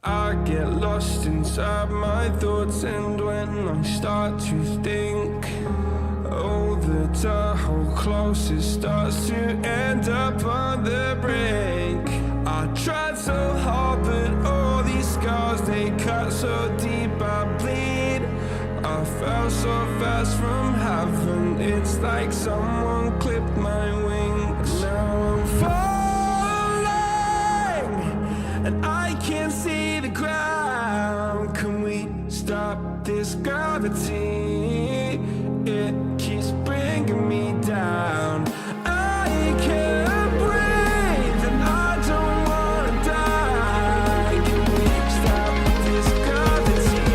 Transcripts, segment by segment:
I get lost inside my thoughts, and when I start to think, oh, the Tahoe closest starts to end up on the brink. I tried so hard, but all these scars, they cut so deep I bleed. I fell so fast from heaven, it's like someone clipped my wings. Now I'm falling, and I can't see the ground. Can we stop this gravity? It keeps bringing me down. I can't breathe and I don't wanna die. Can we stop this gravity?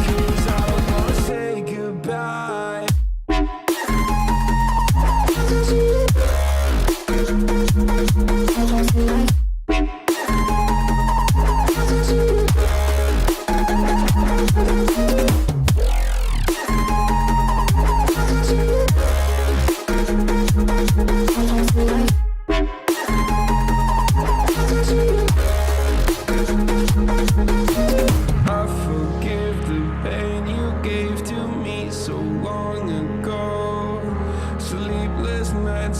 'Cause I don't wanna say goodbye.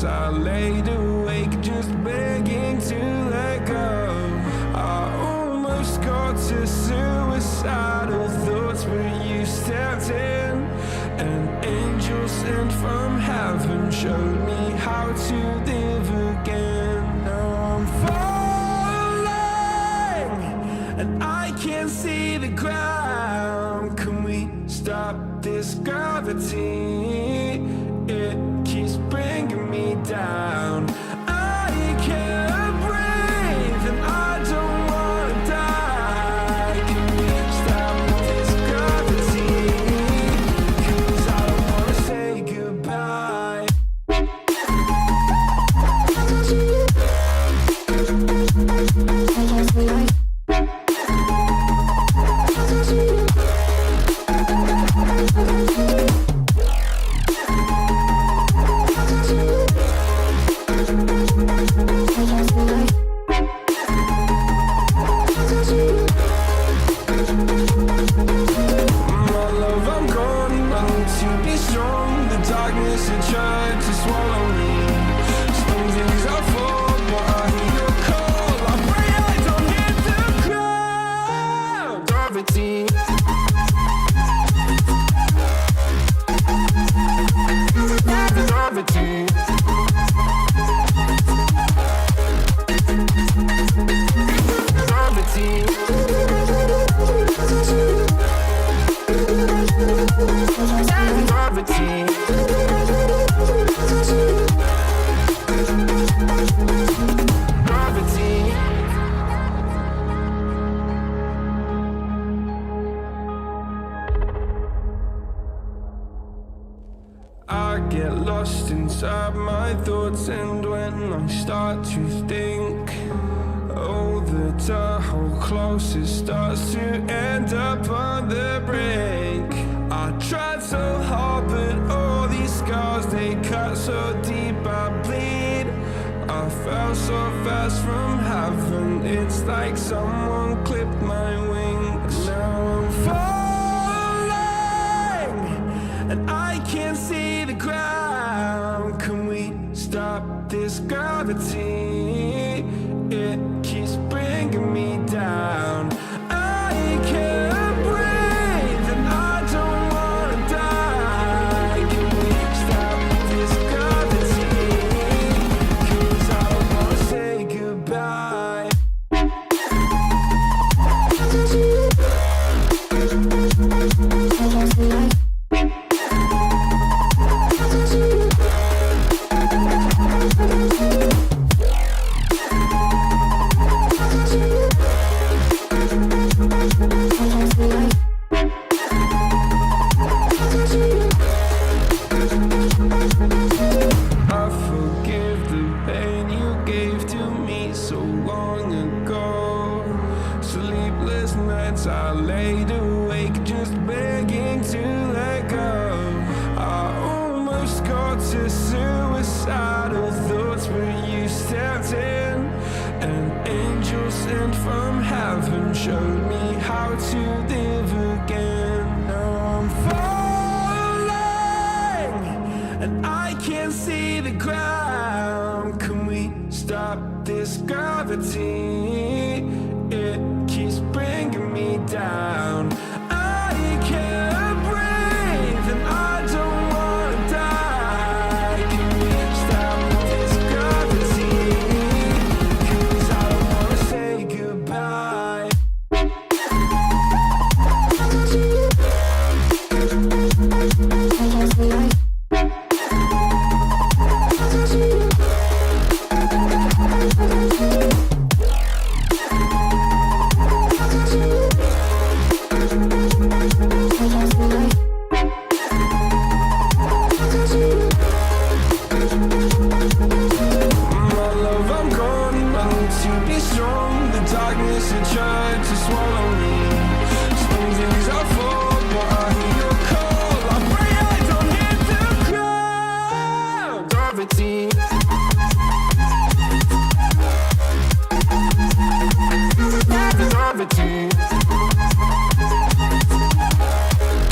I laid awake just begging to let go. I almost got to suicidal thoughts, but you stepped in. An angel sent from heaven showed me how to live again. Now I'm falling, and I can't see the ground. Can we stop this gravity? It keeps bringing me down. I can't breathe and I don't wanna die. Can we stop this gravity? 'Cause I don't wanna say goodbye. I get lost inside my thoughts, and when I start to think, oh, the Tahoe closest starts to end up on the brink. I tried so hard, but all these scars, they cut so deep I bleed. I fell so fast from heaven, it's like someone clipped my wings. Now I'm falling, and I can't see the ground. Can we stop this gravity? It keeps bringing me down. I can't breathe and I don't wanna die. Can we stop this gravity? 'Cause I don't wanna say goodbye. I laid awake just begging to let go. I almost got to suicidal thoughts, but you stepped in. An angel sent from heaven haven't showed me how to live again. Now I'm falling and I can't see the ground. Can we stop this gravity? It keeps bringing me down. I can't breathe and I don't wanna die. Can we stop this gravity? 'Cause I don't wanna say goodbye. My love, I'm gone. I need to be strong. The darkness had tried to swallow me. Some days I fall, but I hear your call. I pray I don't hit the ground. Gravity. Gravity.